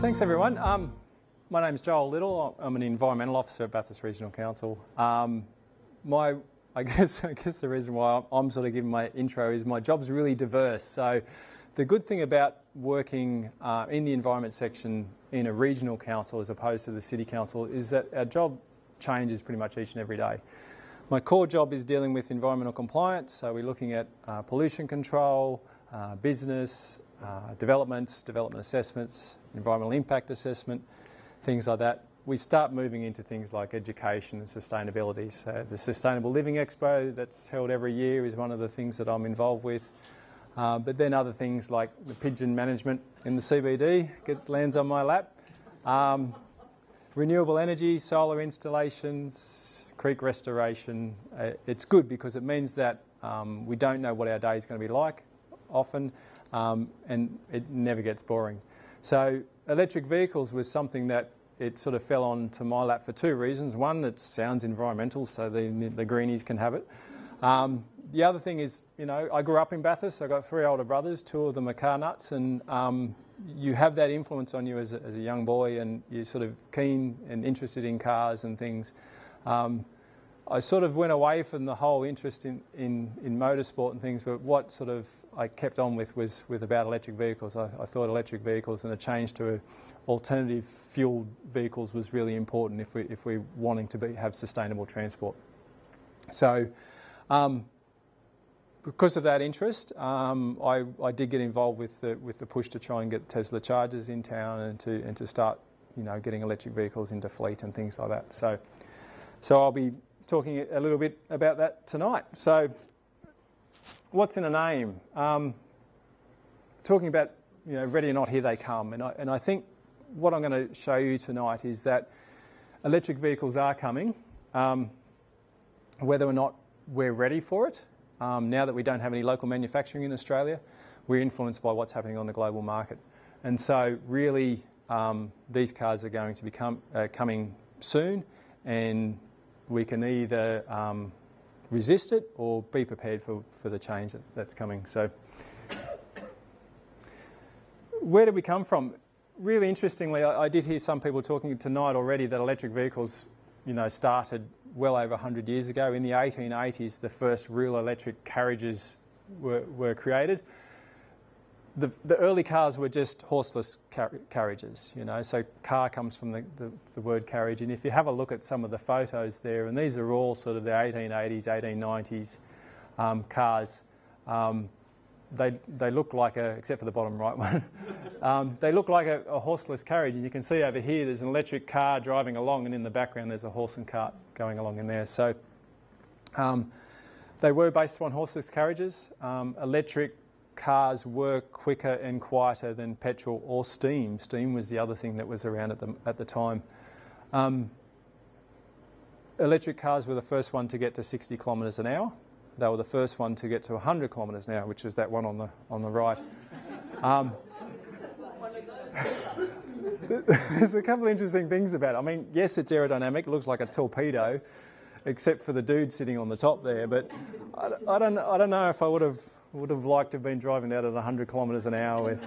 Thanks everyone. My name's Joel Little. I'm an environmental officer at Bathurst Regional Council. I guess the reason why I'm sort of giving my intro is my job's really diverse. So the good thing about working in the environment section in a regional council as opposed to the city council is that our job changes pretty much each and every day. My core job is dealing with environmental compliance, so we're looking at pollution control, business, development assessments, environmental impact assessment, things like that. We start moving into things like education and sustainability. So the Sustainable Living Expo that's held every year is one of the things that I'm involved with. But then other things like the pigeon management in the CBD lands on my lap. Renewable energy, solar installations, creek restoration. It's good because it means that we don't know what our day is going to be like often, and it never gets boring. So electric vehicles was something that it sort of fell onto my lap for two reasons. One, it sounds environmental, so the greenies can have it. The other thing is, you know, I grew up in Bathurst. I've got three older brothers, two of them are car nuts, and you have that influence on you as a young boy, and you're sort of keen and interested in cars and things. I sort of went away from the whole interest in motorsport and things, but what sort of I kept on with was about electric vehicles. I thought electric vehicles and a change to alternative fueled vehicles was really important if we're wanting to have sustainable transport. So because of that interest, I did get involved with the push to try and get Tesla chargers in town and to start, you know, getting electric vehicles into fleet and things like that. So I'll be talking a little bit about that tonight. So what's in a name? Talking about, you know, ready or not, here they come. And I think what I'm going to show you tonight is that electric vehicles are coming, whether or not we're ready for it. Now that we don't have any local manufacturing in Australia, we're influenced by what's happening on the global market. And so really these cars are going to be coming soon, and we can either resist it or be prepared for the change that's coming. So where did we come from? Really interestingly, I did hear some people talking tonight already that electric vehicles, you know, started well over 100 years ago. In the 1880s, the first real electric carriages were created. The early cars were just horseless carriages, you know, so car comes from the word carriage. And if you have a look at some of the photos there, and these are all sort of the 1880s, 1890s cars, they look like except for the bottom right one, they look like a horseless carriage. And you can see over here there's an electric car driving along, and in the background there's a horse and cart going along in there. So they were based on horseless carriages. Electric cars were quicker and quieter than petrol or steam. Steam was the other thing that was around at the time. Electric cars were the first one to get to 60 kilometres an hour. They were the first one to get to 100 kilometres an hour, which is that one on the right. There's a couple of interesting things about it. I mean, yes, it's aerodynamic. It looks like a torpedo, except for the dude sitting on the top there. But I don't know if I would have liked to have been driving that at 100 kilometres an hour with.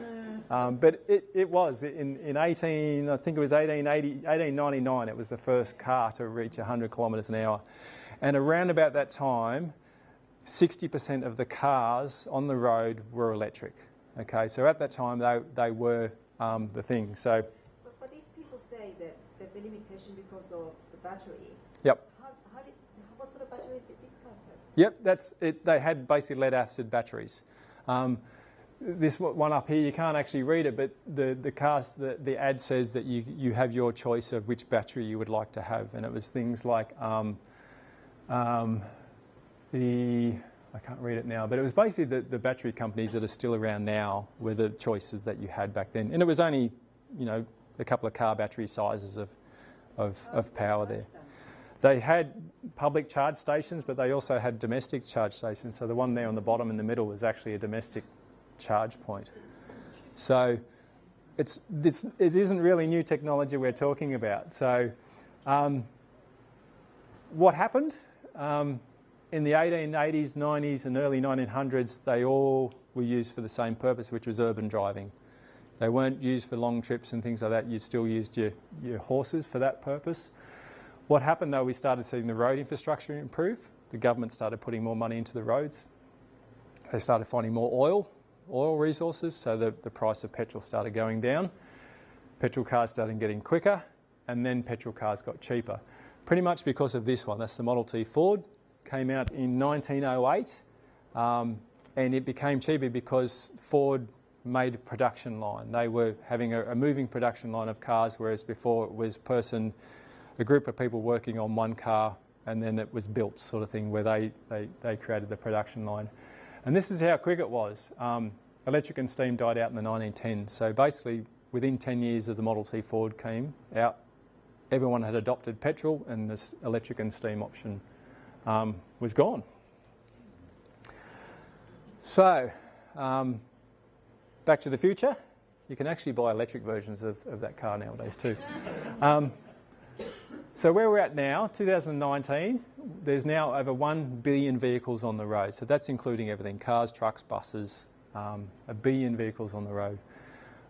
But it was in 1899. It was the first car to reach 100 kilometres an hour, and around about that time, 60% of the cars on the road were electric. Okay, so at that time they were the thing. So, but if people say that there's a limitation because of the battery, yep. What sort of batteries did these cars have? Yep, that's it. They had basically lead-acid batteries. This one up here, you can't actually read it, but the ad says that you have your choice of which battery you would like to have, and it was things like I can't read it now, but it was basically the battery companies that are still around now were the choices that you had back then, and it was only, you know, a couple of car battery sizes of power there. They had public charge stations, but they also had domestic charge stations. So the one there on the bottom in the middle was actually a domestic charge point. So it isn't really new technology we're talking about. So what happened? In the 1880s, 90s and early 1900s, they all were used for the same purpose, which was urban driving. They weren't used for long trips and things like that. You still used your horses for that purpose. What happened though, we started seeing the road infrastructure improve. The government started putting more money into the roads. They started finding more oil resources, so the price of petrol started going down. Petrol cars started getting quicker, and then petrol cars got cheaper. Pretty much because of this one. That's the Model T Ford. Came out in 1908, and it became cheaper because Ford made a production line. They were having a moving production line of cars, whereas before it was a group of people working on one car, and then it was built, sort of thing, where they created the production line. And this is how quick it was. Electric and steam died out in the 1910s. So basically, within 10 years of the Model T Ford came out, everyone had adopted petrol, and this electric and steam option was gone. So, Back to the Future, you can actually buy electric versions of that car nowadays too. So where we're at now, 2019, there's now over 1 billion vehicles on the road. So that's including everything, cars, trucks, buses, 1 billion vehicles on the road.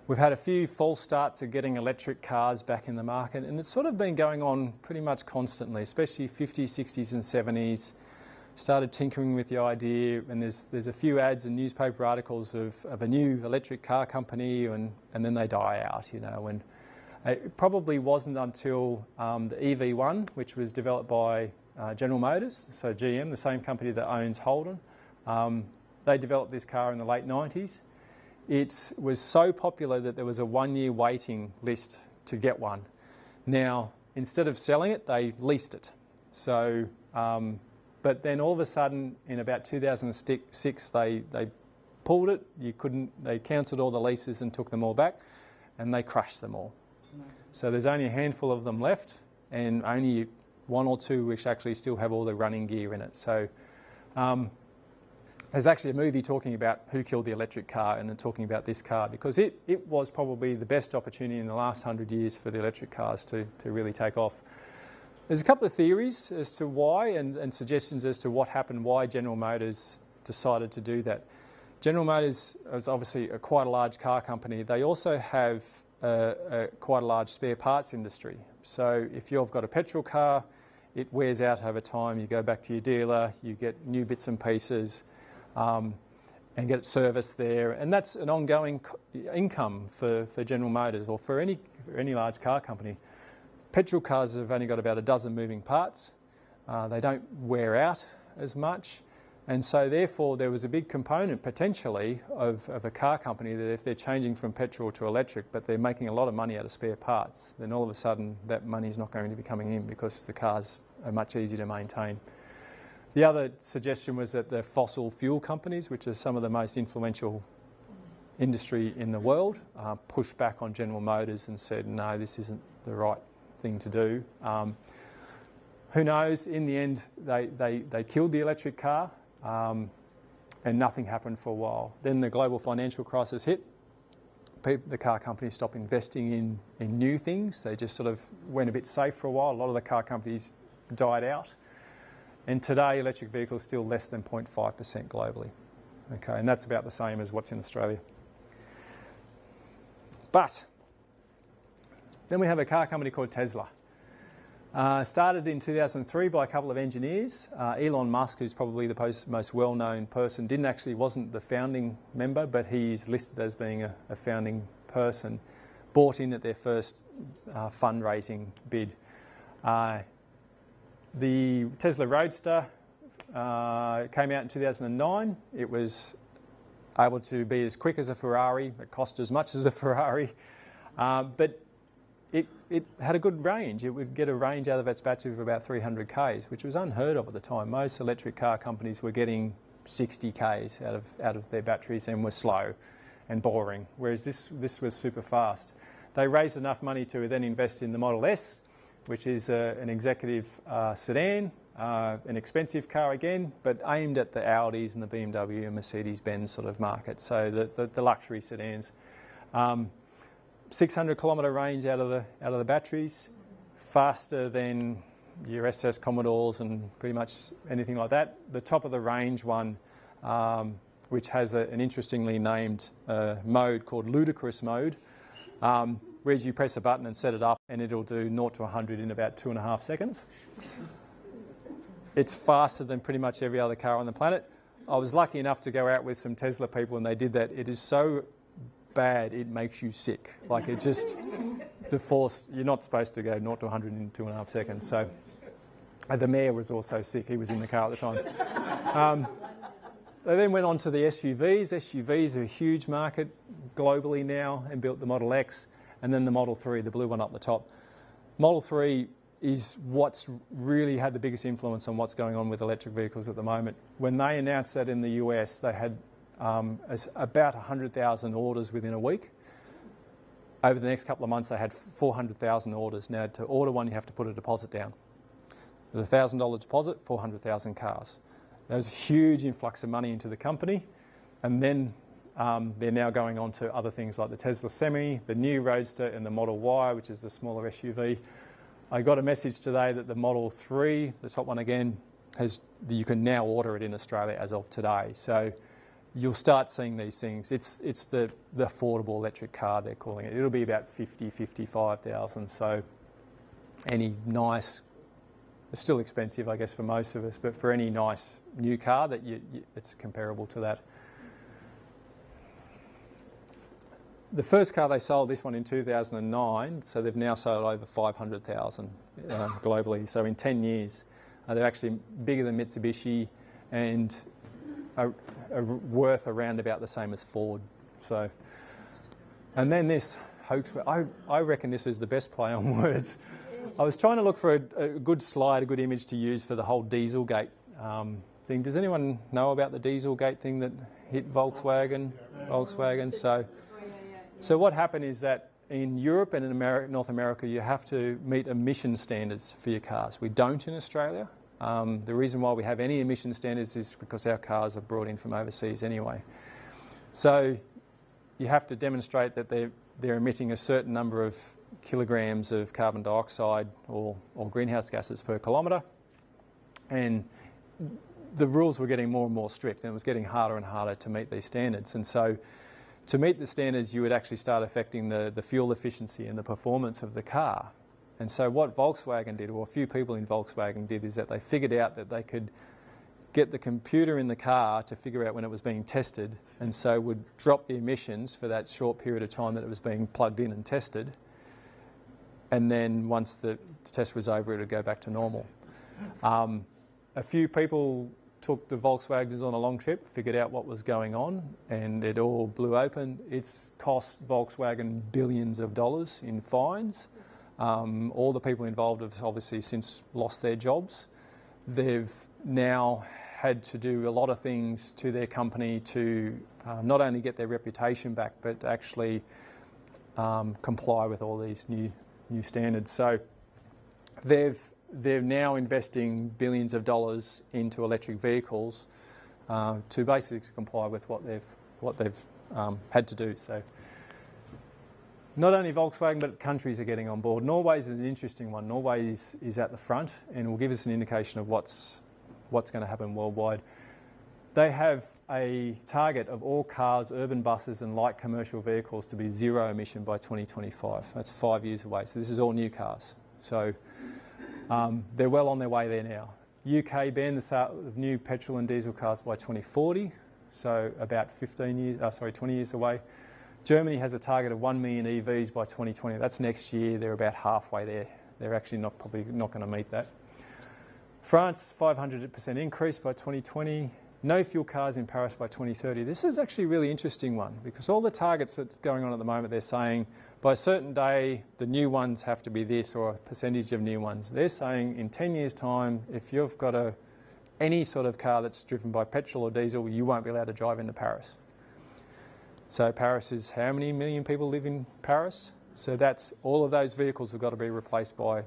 We've had a few false starts of getting electric cars back in the market, and it's sort of been going on pretty much constantly, especially 50s, 60s and 70s. Started tinkering with the idea, and there's a few ads and newspaper articles of a new electric car company, and then they die out, you know. And it probably wasn't until the EV1, which was developed by General Motors, so GM, the same company that owns Holden. They developed this car in the late 90s. It was so popular that there was a 1-year waiting list to get one. Now, instead of selling it, they leased it. So, but then all of a sudden, in about 2006, they pulled it. They cancelled all the leases and took them all back, and they crushed them all. So there's only a handful of them left, and only 1 or 2 which actually still have all the running gear in it. So there's actually a movie talking about who killed the electric car, and then talking about this car, because it was probably the best opportunity in the last 100 years for the electric cars to really take off. There's a couple of theories as to why, and suggestions as to what happened, why General Motors decided to do that. General Motors is obviously quite a large car company. They also have quite a large spare parts industry. So if you've got a petrol car, it wears out over time. You go back to your dealer, you get new bits and pieces, and get it serviced there. And that's an ongoing income for General Motors, or for any large car company. Petrol cars have only got about a dozen moving parts. They don't wear out as much. And so therefore there was a big component potentially of a car company that if they're changing from petrol to electric, but they're making a lot of money out of spare parts, then all of a sudden that money's not going to be coming in, because the cars are much easier to maintain. The other suggestion was that the fossil fuel companies, which are some of the most influential industry in the world, pushed back on General Motors and said, no, this isn't the right thing to do. Who knows? In the end, they killed the electric car, and nothing happened for a while. Then the global financial crisis hit. The car companies stopped investing in new things. They just sort of went a bit safe for a while. A lot of the car companies died out. And today, electric vehicles are still less than 0.5% globally. Okay, and that's about the same as what's in Australia. But then we have a car company called Tesla. Started in 2003 by a couple of engineers. Elon Musk, who's probably the most well-known person, wasn't the founding member, but he's listed as being a founding person, bought in at their first fundraising bid. The Tesla Roadster came out in 2009. It was able to be as quick as a Ferrari. It cost as much as a Ferrari, but it had a good range. It would get a range out of its battery of about 300 k's, which was unheard of at the time. Most electric car companies were getting 60 k's out of their batteries and were slow and boring, whereas this was super fast. They raised enough money to then invest in the Model S, which is an executive sedan, an expensive car again, but aimed at the Audis and the BMW and Mercedes-Benz sort of market, so the luxury sedans. 600 kilometre range out of the batteries, faster than your SS Commodores and pretty much anything like that. The top of the range one, which has an interestingly named mode called ludicrous mode, where you press a button and set it up and it'll do 0 to 100 in about 2.5 seconds. It's faster than pretty much every other car on the planet. I was lucky enough to go out with some Tesla people and they did that. It is so bad it makes you sick. Like it just, the force, you're not supposed to go 0 to 100 in 2.5 seconds. So the mayor was also sick. He was in the car at the time. They then went on to the SUVs. SUVs are a huge market globally now and built the Model X and then the Model 3, the blue one up the top. Model 3 is what's really had the biggest influence on what's going on with electric vehicles at the moment. When they announced that in the US, they had about 100,000 orders within a week. Over the next couple of months, they had 400,000 orders. Now, to order one, you have to put a deposit down. With a $1,000 deposit, 400,000 cars. There's a huge influx of money into the company, and then they're now going on to other things like the Tesla Semi, the new Roadster, and the Model Y, which is the smaller SUV. I got a message today that the Model 3, the top one again, you can now order it in Australia as of today. So you'll start seeing these things. It's the affordable electric car, they're calling it. It'll be about 50, 55,000. So any nice, it's still expensive, I guess, for most of us, but for any nice new car, it's comparable to that. The first car they sold, this one in 2009, so they've now sold over 500,000 globally. So in 10 years, they're actually bigger than Mitsubishi and are worth around about the same as Ford. So, and then this hoax, I reckon this is the best play on words. I was trying to look for a good slide, a good image to use for the whole Dieselgate thing. Does anyone know about the Dieselgate thing that hit Volkswagen? So what happened is that in Europe and in North America, you have to meet emission standards for your cars. We don't in Australia. The reason why we have any emission standards is because our cars are brought in from overseas anyway. So you have to demonstrate that they're emitting a certain number of kilograms of carbon dioxide or greenhouse gases per kilometre. And the rules were getting more and more strict, and it was getting harder and harder to meet these standards. And so to meet the standards, you would actually start affecting the fuel efficiency and the performance of the car. And so what Volkswagen did, or a few people in Volkswagen did, is that they figured out that they could get the computer in the car to figure out when it was being tested, and so would drop the emissions for that short period of time that it was being plugged in and tested. And then once the test was over, it would go back to normal. A few people took the Volkswagens on a long trip, figured out what was going on, and it all blew open. It's cost Volkswagen billions of dollars in fines. All the people involved have obviously since lost their jobs. They've now had to do a lot of things to their company to not only get their reputation back, but actually comply with all these new standards. So they're now investing billions of dollars into electric vehicles to basically comply with what they've had to do. So not only Volkswagen, but countries are getting on board. Norway's is an interesting one. Norway is at the front and will give us an indication of what's going to happen worldwide. They have a target of all cars, urban buses and light commercial vehicles to be zero emission by 2025. That's 5 years away. So this is all new cars. So they're well on their way there now. UK ban the sale of new petrol and diesel cars by 2040, so about 20 years away. Germany has a target of 1 million EVs by 2020. That's next year. They're about halfway there. They're actually probably not going to meet that. France, 500% increase by 2020. No fuel cars in Paris by 2030. This is actually a really interesting one because all the targets that's going on at the moment, they're saying by a certain day, the new ones have to be this or a percentage of new ones. They're saying in 10 years' time, if you've got any sort of car that's driven by petrol or diesel, you won't be allowed to drive into Paris. So Paris is how many million people live in Paris? So that's all of those vehicles have got to be replaced by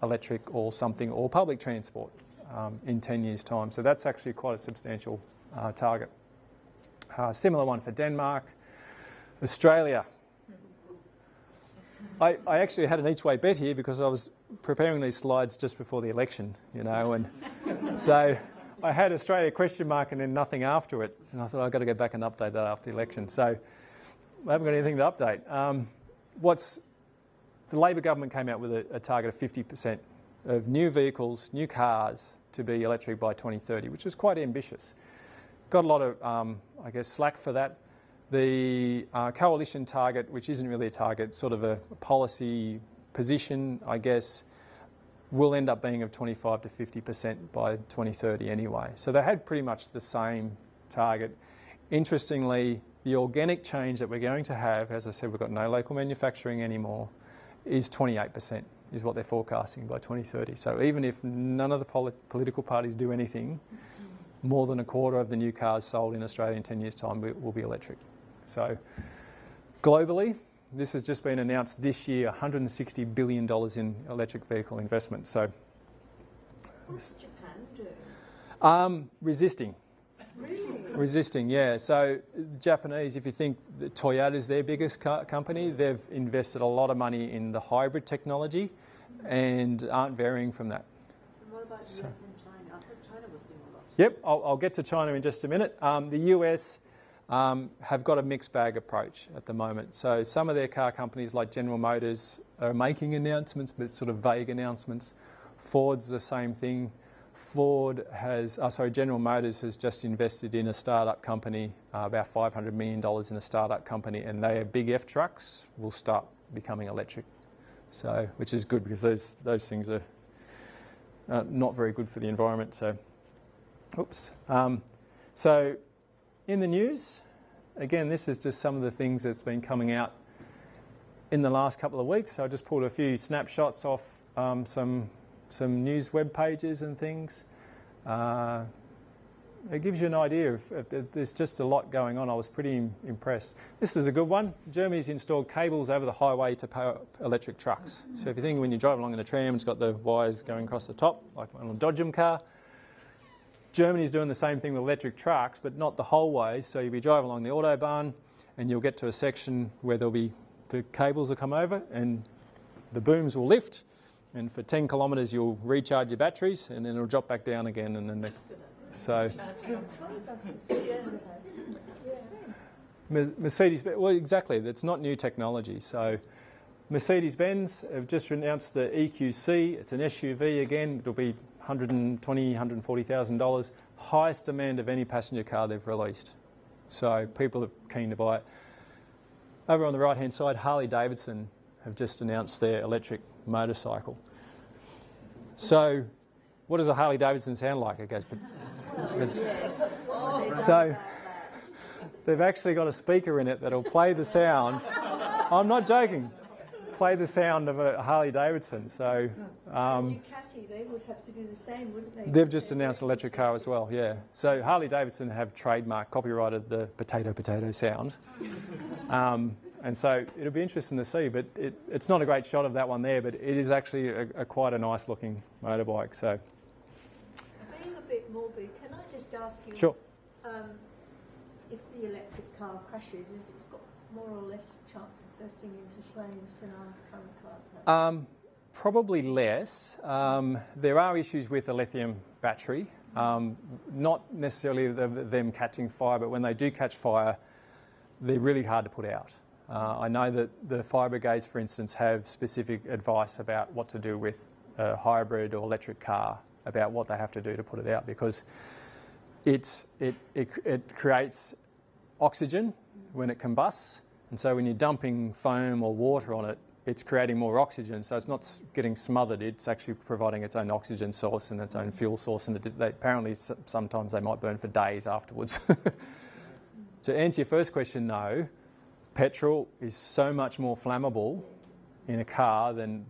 electric or something or public transport in 10 years' time. So that's actually quite a substantial target. Similar one for Denmark. Australia. I actually had an each-way bet here because I was preparing these slides just before the election, and so I had Australia question mark and then nothing after it. And I thought I've got to go back and update that after the election. So I haven't got anything to update. The Labor government came out with a target of 50% of new vehicles, new cars to be electric by 2030, which was quite ambitious. Got a lot of, slack for that. The coalition target, which isn't really a target, sort of a policy position, I guess, will end up being of 25 to 50% by 2030 anyway. So they had pretty much the same target. Interestingly, the organic change that we're going to have, as I said, we've got no local manufacturing anymore, is 28%, is what they're forecasting by 2030. So even if none of the political parties do anything, more than a quarter of the new cars sold in Australia in 10 years' time will be electric. So globally, this has just been announced this year, $160 billion in electric vehicle investment. So, what's Japan doing? Resisting. Really? Resisting, yeah. So the Japanese, if you think that Toyota's their biggest company, they've invested a lot of money in the hybrid technology and aren't varying from that. And what about US and China? I thought China was doing a lot. Yep, I'll get to China in just a minute. The US have got a mixed bag approach at the moment. So some of their car companies like General Motors are making announcements, but sort of vague announcements. Ford's the same thing. General Motors has just invested in a startup company, about $500 million in a startup company, and their big F trucks will start becoming electric. So, which is good because those things are not very good for the environment. So, so in the news, again, this is just some of the things that's been coming out in the last couple of weeks. So I just pulled a few snapshots off some news web pages and things. It gives you an idea of there's just a lot going on. I was pretty impressed. This is a good one. Germany's installed cables over the highway to power electric trucks. So if you think when you drive along in a tram, it's got the wires going across the top, like on a Dodgem car. Germany's doing the same thing with electric trucks, but not the whole way. So you'll be driving along the Autobahn and you'll get to a section where the cables will come over and the booms will lift. And for 10 kilometres, you'll recharge your batteries, and then it'll drop back down again. And then Mercedes, well, exactly. That's not new technology. So Mercedes-Benz have just announced the EQC. It's an SUV again. It'll be $120,000, $140,000. Highest demand of any passenger car they've released. So people are keen to buy it. Over on the right-hand side, Harley-Davidson have just announced their electric motorcycle. So what does a Harley-Davidson sound like, I guess? So they've actually got a speaker in it that'll play the sound. I'm not joking. Play the sound of a Harley-Davidson. So Ducati, they would have to do the same, wouldn't they? They've just announced an electric car as well, yeah. So Harley-Davidson have trademarked, copyrighted the potato sound. And so it'll be interesting to see, but it's not a great shot of that one there, but it is actually quite a nice looking motorbike. So, being a bit morbid, can I just ask you? Sure. If the electric car crashes, it's got more or less chance of bursting into flames than our current cars have? Probably less. There are issues with the lithium battery, not necessarily them catching fire, but when they do catch fire, they're really hard to put out. I know that the fire brigades, for instance, have specific advice about what to do with a hybrid or electric car, about what they have to do to put it out, because it creates oxygen when it combusts, and so when you're dumping foam or water on it, it's creating more oxygen, so it's not getting smothered, it's actually providing its own oxygen source and its own fuel source, and apparently sometimes they might burn for days afterwards. To answer your first question, no. Petrol is so much more flammable in a car than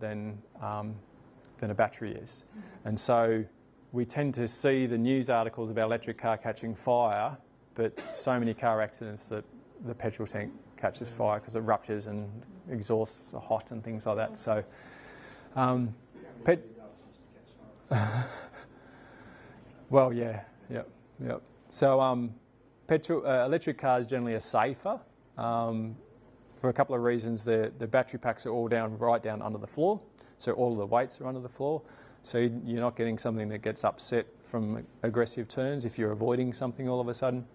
a battery is. And so we tend to see the news articles about electric car catching fire, but so many car accidents that the petrol tank catches fire because it ruptures and exhausts are hot and things like that. So, well, yeah. So, electric cars generally are safer for a couple of reasons. The battery packs are all right down under the floor, so all of the weights are under the floor. So you're not getting something that gets upset from aggressive turns if you're avoiding something all of a sudden.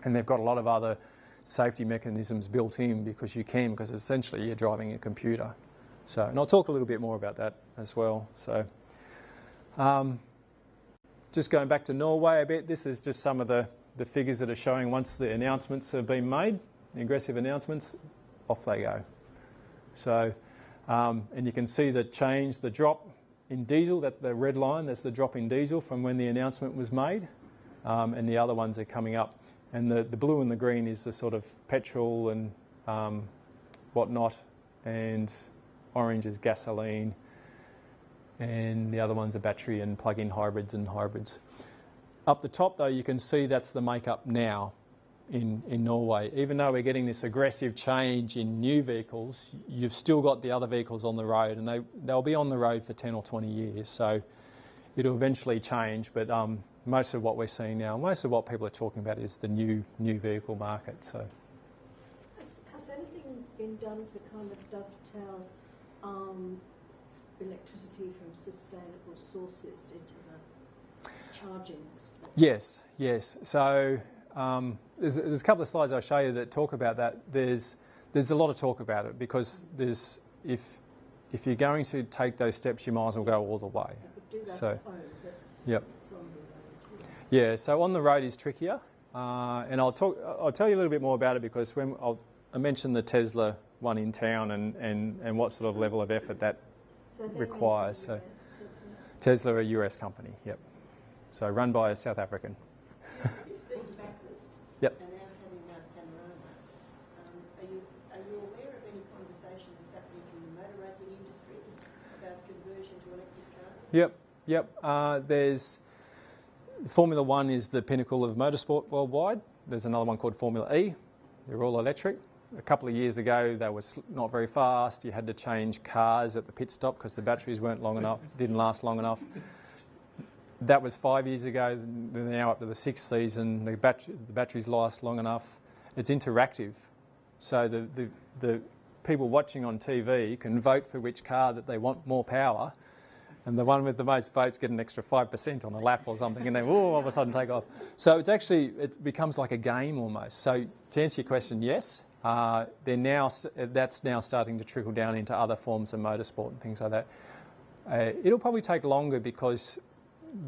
And they've got a lot of other safety mechanisms built in because essentially you're driving a computer. So, and I'll talk a little bit more about that as well. So, just going back to Norway a bit, this is just some of the figures that are showing once the announcements have been made, the aggressive announcements, off they go. So, and you can see the change, the drop in diesel, that the red line, that's the drop in diesel from when the announcement was made, and the other ones are coming up. And the blue and the green is the sort of petrol and whatnot, and orange is gasoline, and the other ones are battery and plug-in hybrids and hybrids. Up the top though, you can see that's the makeup now in Norway. Even though we're getting this aggressive change in new vehicles, you've still got the other vehicles on the road, and they'll be on the road for 10 or 20 years, so it'll eventually change, but most of what we're seeing now, most of what people are talking about is the new vehicle market. So, has anything been done to kind of dovetail electricity from sustainable sources into the charging? Yes. So there's a couple of slides I'll show you that talk about that. There's a lot of talk about it because if you're going to take those steps, you might as well go all the way. Do that so, at home, but yep. it's on the road. Yeah, so on the road is trickier, and I'll tell you a little bit more about it because I mentioned the Tesla one in town and what sort of level of effort that requires. So Tesla, a US company, yep. So run by a South African. It's being Bathurst. Yep. And now having Mount Panorama. Are you aware of any conversations happening in the motor racing industry about conversion to electric cars? Yep. There's Formula One is the pinnacle of motorsport worldwide. There's another one called Formula E. They're all electric. A couple of years ago, they were not very fast. You had to change cars at the pit stop because the batteries weren't long enough, didn't last long enough. That was 5 years ago. They're now up to the 6th season. The batteries last long enough. It's interactive. So the people watching on TV can vote for which car that they want more power, and the one with the most votes get an extra 5% on a lap or something, and then all of a sudden take off. So it becomes like a game almost. So to answer your question, yes, that's now starting to trickle down into other forms of motorsport and things like that. It'll probably take longer because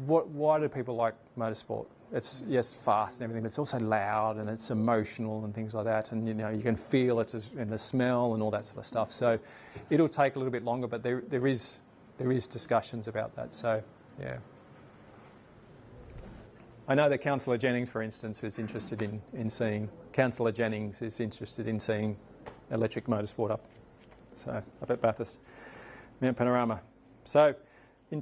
why do people like motorsport? It's yes, fast and everything, but it's also loud and it's emotional and things like that, and you can feel it in the smell and all that sort of stuff. So it'll take a little bit longer, but there is discussions about that. So yeah, I know that Councillor Jennings, for instance, is interested in seeing electric motorsport up at Bathurst, Mount Panorama. So in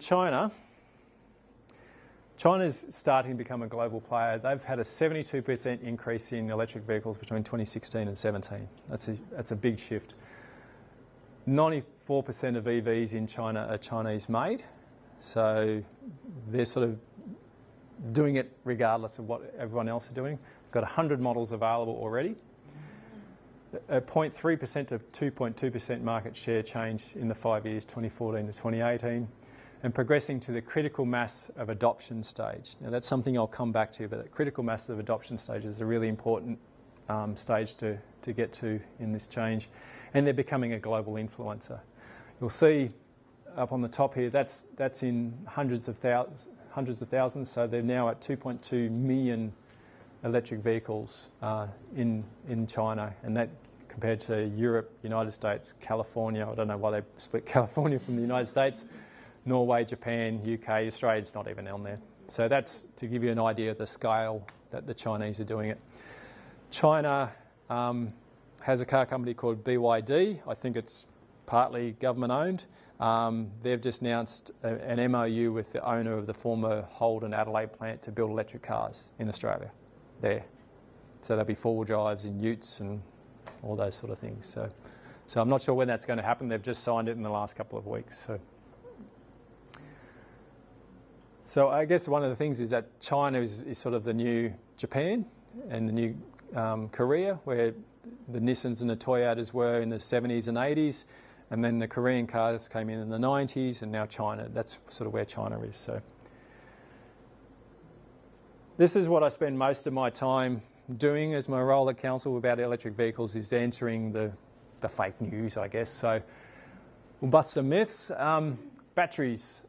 China's starting to become a global player. They've had a 72% increase in electric vehicles between 2016 and 17. That's a big shift. 94% of EVs in China are Chinese made, so they're sort of doing it regardless of what everyone else are doing. We've got 100 models available already. A 0.3% to 2.2% market share change in the 5 years, 2014 to 2018. And progressing to the critical mass of adoption stage. Now that's something I'll come back to, but the critical mass of adoption stage is a really important stage to get to in this change. And they're becoming a global influencer. You'll see up on the top here, that's in hundreds of thousands, so they're now at 2.2 million electric vehicles in China, and that compared to Europe, United States, California, I don't know why they split California from the United States, Norway, Japan, UK, Australia's not even on there. So that's to give you an idea of the scale that the Chinese are doing it. China has a car company called BYD. I think it's partly government owned. They've just announced an MOU with the owner of the former Holden Adelaide plant to build electric cars in Australia there. So there'll be four-wheel drives and utes and all those sort of things. So I'm not sure when that's going to happen. They've just signed it in the last couple of weeks. So I guess one of the things is that China is sort of the new Japan and the new Korea, where the Nissans and the Toyotas were in the 70s and 80s. And then the Korean cars came in the 90s, and now China. That's sort of where China is. So this is what I spend most of my time doing as my role at council about electric vehicles, is answering the fake news, I guess. So we'll bust some myths. Batteries.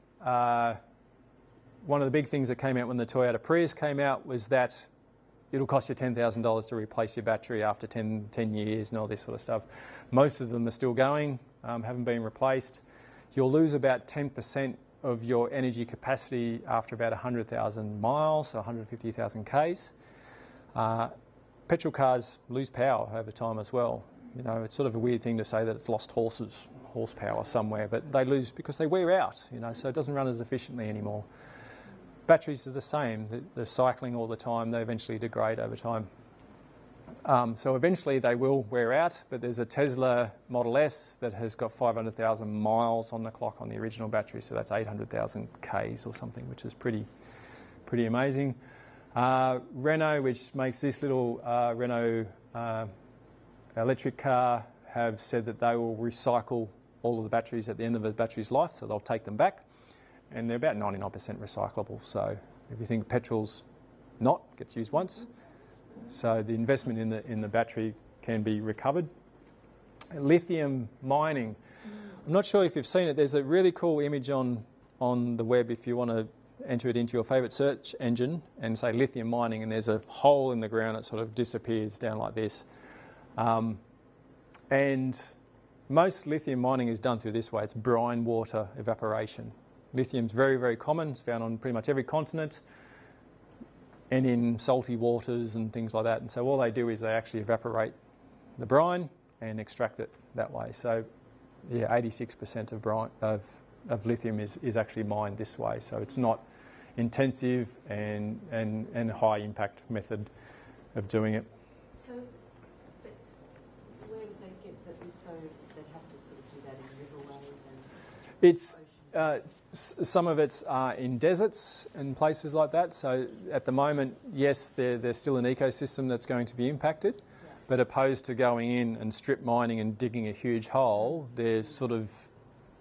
One of the big things that came out when the Toyota Prius came out was that it'll cost you $10,000 to replace your battery after 10 years and all this sort of stuff. Most of them are still going, haven't been replaced. You'll lose about 10% of your energy capacity after about 100,000 miles, so 150,000 Ks. Petrol cars lose power over time as well. You know, it's sort of a weird thing to say that it's lost horsepower somewhere, but they lose because they wear out, you know, so it doesn't run as efficiently anymore. Batteries are the same. They're cycling all the time. They eventually degrade over time. So eventually they will wear out, but there's a Tesla Model S that has got 500,000 miles on the clock on the original battery, so that's 800,000 Ks or something, which is pretty amazing. Renault, which makes this little Renault electric car, have said that they will recycle all of the batteries at the end of the battery's life, so they'll take them back, and they're about 99% recyclable. So if you think petrol's gets used once, so the investment in the battery can be recovered. Lithium mining. I'm not sure if you've seen it. There's a really cool image on the web if you want to enter it into your favourite search engine and say lithium mining, and there's a hole in the ground that sort of disappears down like this. And most lithium mining is done through this way. It's brine water evaporation. Lithium's very, very common. It's found on pretty much every continent and in salty waters and things like that. And so all they do is they actually evaporate the brine and extract it that way. So yeah, 86% of lithium is actually mined this way. So it's not intensive and high impact method of doing it. So, but where do they get that? So they have to sort of do that in riverways and It's some of it's in deserts and places like that. So at the moment, yes, there's still an ecosystem that's going to be impacted, but opposed to going in and strip mining and digging a huge hole, they're sort of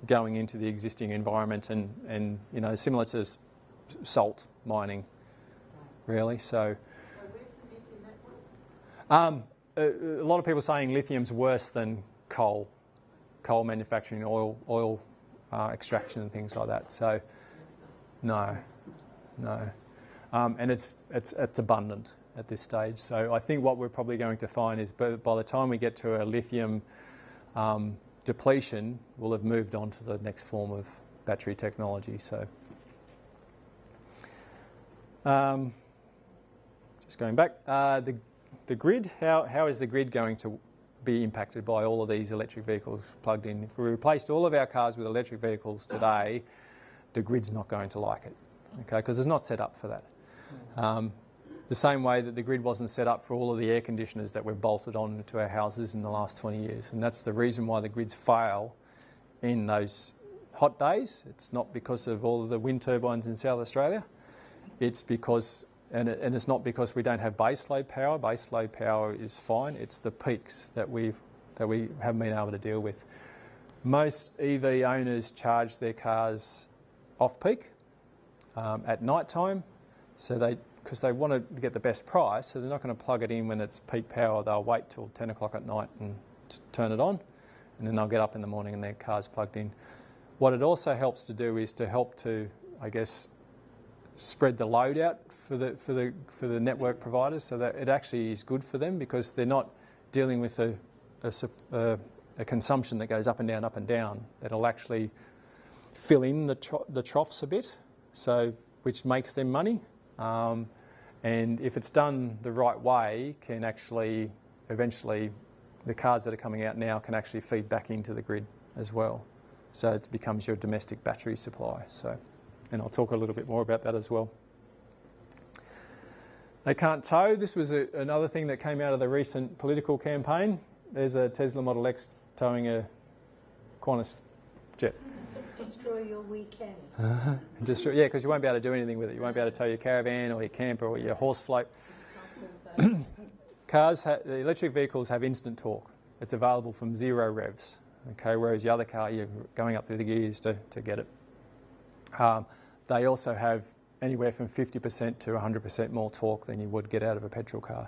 going into the existing environment and you know, similar to salt mining, really. So where's the myth in that one? a lot of people are saying lithium's worse than coal manufacturing, oil extraction and things like that. So no. And it's abundant at this stage. So I think what we're probably going to find is by the time we get to a lithium depletion, we'll have moved on to the next form of battery technology. So just going back, the grid, how is the grid going to be impacted by all of these electric vehicles plugged in? If we replaced all of our cars with electric vehicles today, the grid's not going to like it, okay, because it's not set up for that. The same way that the grid wasn't set up for all of the air conditioners that we've bolted on to our houses in the last 20 years. And that's the reason why the grids fail in those hot days. It's not because of all of the wind turbines in South Australia. It's because, and it's not because we don't have base load power. Base load power is fine. It's the peaks that we haven't been able to deal with. Most EV owners charge their cars off peak at night time, because they want to get the best price, so they're not going to plug it in when it's peak power. They'll wait till 10 o'clock at night and turn it on, and then they'll get up in the morning and their car's plugged in. What it also helps to do is to help to, I guess, spread the load out for the network providers, so that it actually is good for them, because they're not dealing with a consumption that goes up and down. That'll actually fill in the troughs a bit, so which makes them money. And if it's done the right way, can actually eventually, the cars that are coming out now can actually feed back into the grid as well. So it becomes your domestic battery supply. So, and I'll talk a little bit more about that as well. They can't tow. This was another thing that came out of the recent political campaign. There's a Tesla Model X towing a Qantas jet. Destroy your weekend. Yeah, because you won't be able to do anything with it. You won't be able to tow your caravan or your camper or your horse float. The electric vehicles have instant torque. It's available from 0 revs. Okay, whereas the other car, you're going up through the gears to get it. They also have anywhere from 50% to 100% more torque than you would get out of a petrol car.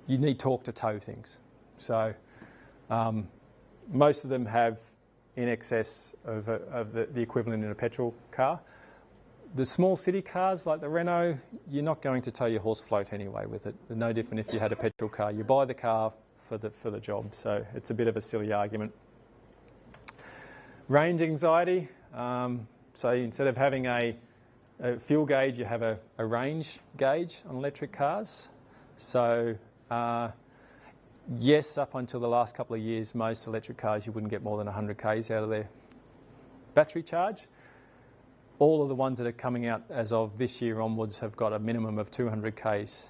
You need torque to tow things. So most of them have in excess of the equivalent in a petrol car. The small city cars like the Renault, you're not going to tow your horse float anyway with it. They're no different if you had a petrol car. You buy the car for the job, so it's a bit of a silly argument. Range anxiety. So instead of having a fuel gauge, you have a range gauge on electric cars. So yes, up until the last couple of years, most electric cars you wouldn't get more than 100 k's out of their battery charge. All of the ones that are coming out as of this year onwards have got a minimum of 200 k's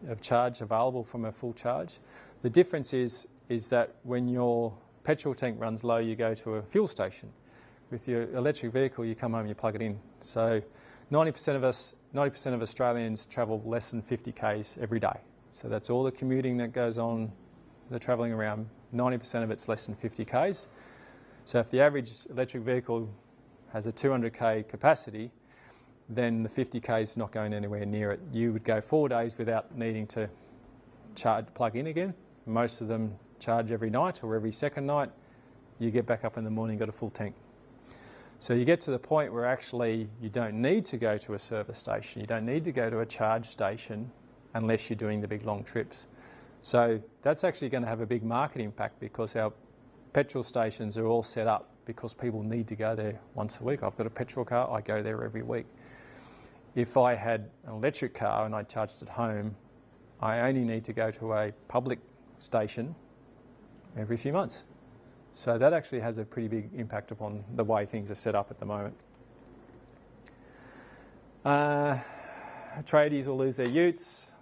of charge available from a full charge. The difference is that when your petrol tank runs low, you go to a fuel station. With your electric vehicle, you come home and you plug it in. So 90% of Australians travel less than 50 k's every day. So that's all the commuting that goes on, the travelling around. 90% of it's less than 50 k's. So if the average electric vehicle has a 200k capacity, then the 50k is not going anywhere near it. You would go 4 days without needing to plug in again. Most of them charge every night or every second night. You get back up in the morning, got a full tank. So you get to the point where actually you don't need to go to a service station. You don't need to go to a charge station unless you're doing the big long trips. So that's actually going to have a big market impact because our petrol stations are all set up because people need to go there once a week. I've got a petrol car, I go there every week. If I had an electric car and I charged at home, I only need to go to a public station every few months. So that actually has a pretty big impact upon the way things are set up at the moment. Tradies will lose their utes.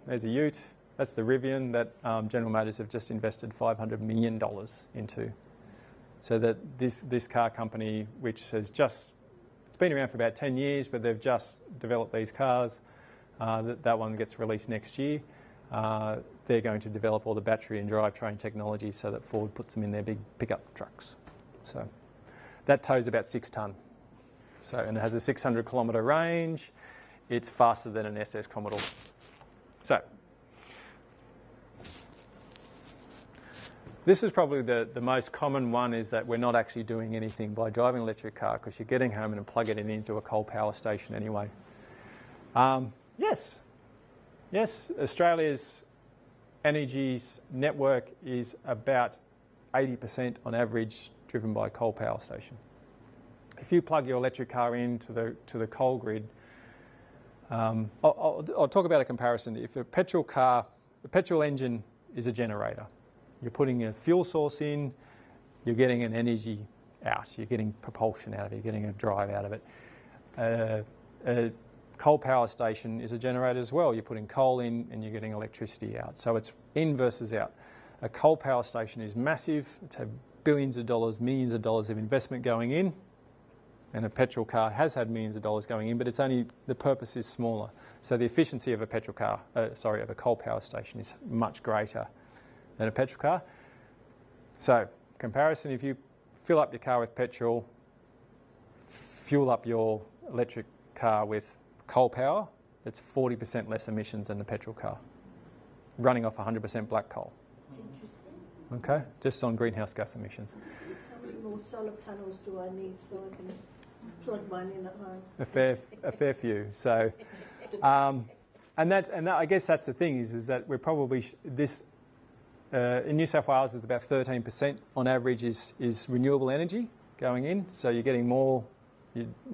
There's a ute. That's the Rivian that General Motors have just invested $500 million into. So that this car company, which has it's been around for about 10 years, but they've just developed these cars. That one gets released next year. They're going to develop all the battery and drivetrain technology so that Ford puts them in their big pickup trucks. So that tows about 6 tonne. So, and it has a 600 kilometre range. It's faster than an SS Commodore. So this is probably the most common one, is that we're not actually doing anything by driving an electric car because you're getting home and plugging it into a coal power station anyway. Yes, Australia's energy network is about 80% on average driven by a coal power station. If you plug your electric car into the coal grid, I'll talk about a comparison. If a petrol car, the petrol engine is a generator. You're putting a fuel source in, you're getting an energy out, you're getting propulsion out of it, you're getting a drive out of it. A coal power station is a generator as well. You're putting coal in and you're getting electricity out. So it's in versus out. A coal power station is massive. It's had billions of dollars, millions of dollars of investment going in. And a petrol car has had millions of dollars going in, but it's only, the purpose is smaller. So the efficiency of of a coal power station is much greater than a petrol car. So comparison, if you fill up your car with petrol, fuel up your electric car with coal power, it's 40% less emissions than the petrol car, running off 100% black coal. That's interesting. Okay, just on greenhouse gas emissions. How many more solar panels do I need so I can plug mine in at home? A fair few. So, and I guess that's the thing is that we're probably in New South Wales is about 13% on average is renewable energy going in. So you're getting more.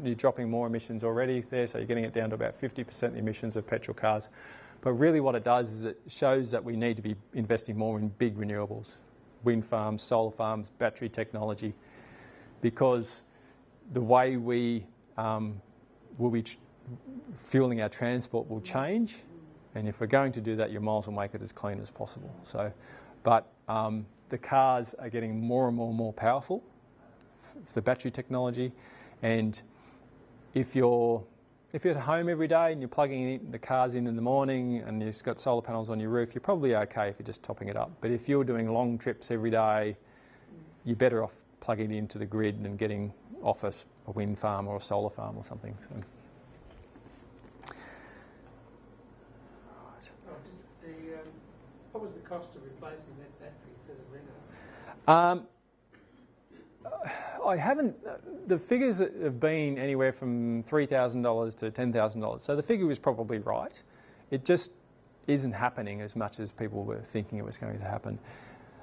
You're dropping more emissions already there, so you're getting it down to about 50% the emissions of petrol cars. But really what it does is it shows that we need to be investing more in big renewables, wind farms, solar farms, battery technology, because the way we will be fueling our transport will change, and if we're going to do that, you might as well make it as clean as possible. So, but the cars are getting more and more powerful for the battery technology. And if you're at home every day and you're plugging the cars in the morning and you've got solar panels on your roof, you're probably okay if you're just topping it up. But if you're doing long trips every day, you're better off plugging it into the grid and getting off a wind farm or a solar farm or something. So. What was the cost of replacing that battery for the Renault? I haven't. The figures have been anywhere from $3,000 to $10,000. So the figure was probably right. It just isn't happening as much as people were thinking it was going to happen.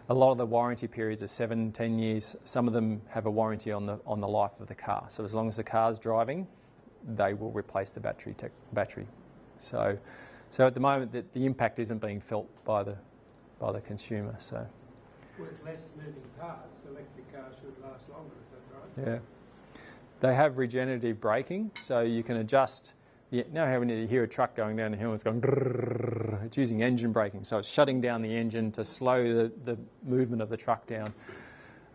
A lot of the warranty periods are 7, 10 years. Some of them have a warranty on the life of the car. So as long as the car's driving, they will replace the battery. So at the moment, the impact isn't being felt by the consumer. So. With less moving parts, electric cars should last longer, is that right? Yeah. They have regenerative braking, so you can adjust. Now when you hear a truck going down the hill, it's going grrrr, it's using engine braking, so it's shutting down the engine to slow the movement of the truck down.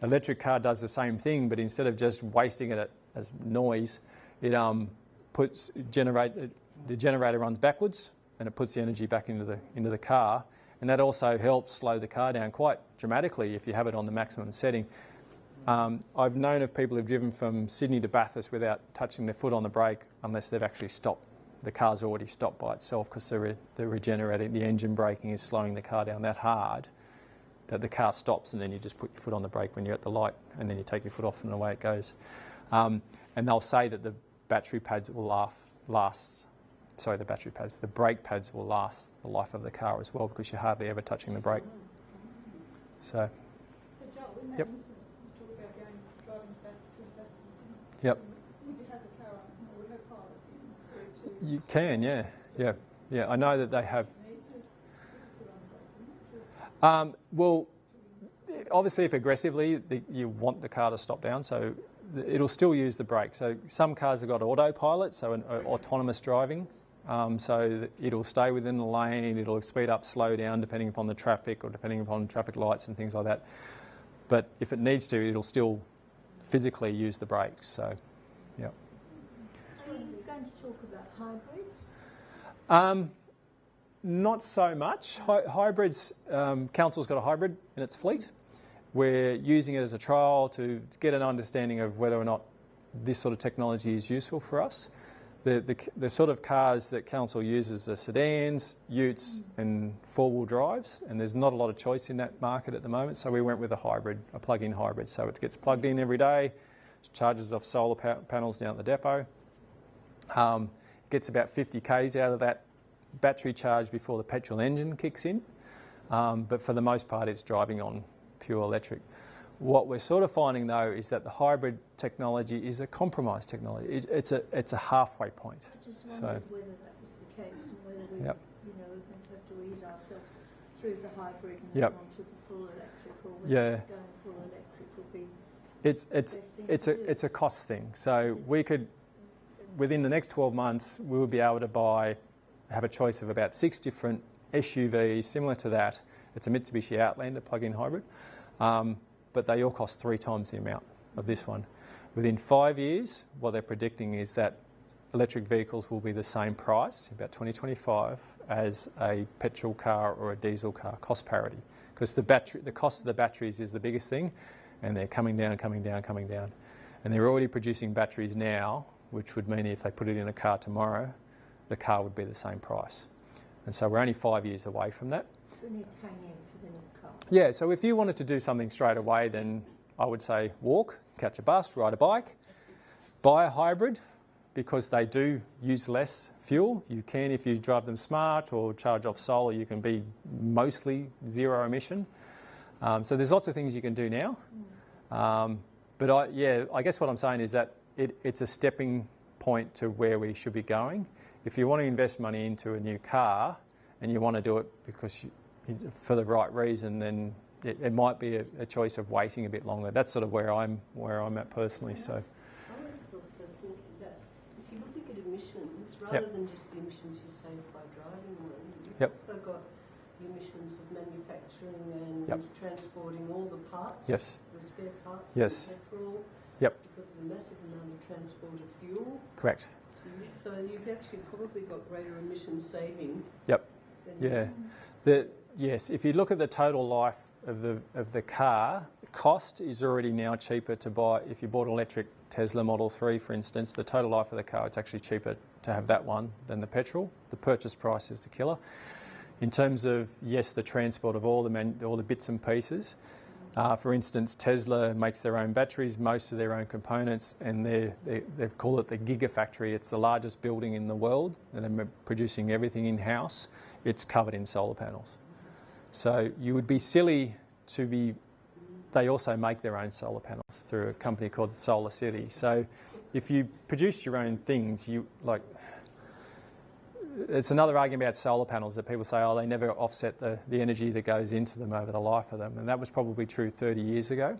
Electric car does the same thing, but instead of just wasting it as noise, it the generator runs backwards and it puts the energy back into the car. And that also helps slow the car down quite dramatically if you have it on the maximum setting. I've known of people who've driven from Sydney to Bathurst without touching their foot on the brake unless they've actually stopped. The car's already stopped by itself because the regenerating, the engine braking is slowing the car down that hard that the car stops, and then you just put your foot on the brake when you're at the light, and then you take your foot off and away it goes. And they'll say that the battery pads will the brake pads will last the life of the car as well because you're hardly ever touching the brake. So, Joel, in that yep. instance, you talk about driving back to Bathurst and Sydney. Yep. Would you have the car on autopilot in 3, 2? You can, yeah. I know that they have. Well, obviously, if aggressively, you want the car to stop down, so it'll still use the brake. So some cars have got autopilot, so an autonomous driving. So it'll stay within the lane, it'll speed up, slow down depending upon the traffic or depending upon traffic lights and things like that. But if it needs to, it'll still physically use the brakes. So, yeah. Are you going to talk about hybrids? Not so much. Hybrids, Council's got a hybrid in its fleet. We're using it as a trial to get an understanding of whether or not this sort of technology is useful for us. The sort of cars that Council uses are sedans, utes and four-wheel drives, and there's not a lot of choice in that market at the moment, so we went with a hybrid, a plug-in hybrid. So it gets plugged in every day, charges off solar panels down at the depot, gets about 50 k's out of that battery charge before the petrol engine kicks in, but for the most part it's driving on pure electric. What we're sort of finding though is that the hybrid technology is a compromise technology. It's a halfway point. I just wondered whether that was the case and whether we, Yep. we're going to have to ease ourselves through the hybrid and Yep. then onto the full electric, or whether Yeah. going full electric would be the best thing to do. It's a cost thing. So we could, within the next 12 months, we would be able to have a choice of about 6 different SUVs similar to that. It's a Mitsubishi Outlander plug-in hybrid. But they all cost 3 times the amount of this one. Within 5 years, what they're predicting is that electric vehicles will be the same price, about 2025, as a petrol car or a diesel car, cost parity. Because the cost of the batteries is the biggest thing, and they're coming down. And they're already producing batteries now, which would mean if they put it in a car tomorrow, the car would be the same price. And so we're only 5 years away from that. We need to hang in for the new car. Yeah, so if you wanted to do something straight away, then I would say walk, catch a bus, ride a bike, buy a hybrid because they do use less fuel. You can, if you drive them smart or charge off solar, you can be mostly zero emission. So there's lots of things you can do now. But I guess what I'm saying is that it's a stepping point to where we should be going. If you want to invest money into a new car and you want to do it because for the right reason, then it might be a choice of waiting a bit longer. That's sort of where I'm at personally. So. I was also thinking that if you look at emissions, rather Yep. than just the emissions you save by driving one, you've Yep. also got the emissions of manufacturing and Yep. transporting all the parts, Yes. the spare parts, Yes. and petrol, Yep. because of the massive amount of transport of fuel. Correct. So you've actually probably got greater emission saving. Yep. than Yeah. you- yes, if you look at the total life of the car, the cost is already now cheaper to buy. If you bought an electric Tesla Model 3, for instance, the total life of the car, it's actually cheaper to have that one than the petrol. The purchase price is the killer. In terms of, yes, the transport of all the bits and pieces. For instance, Tesla makes their own batteries, most of their own components, and they've called it the Gigafactory. It's the largest building in the world, and they're producing everything in-house. It's covered in solar panels. So you would be silly to be... They also make their own solar panels through a company called Solar City. So if you produce your own things, it's another argument about solar panels that people say, oh, they never offset the energy that goes into them over the life of them. And that was probably true 30 years ago.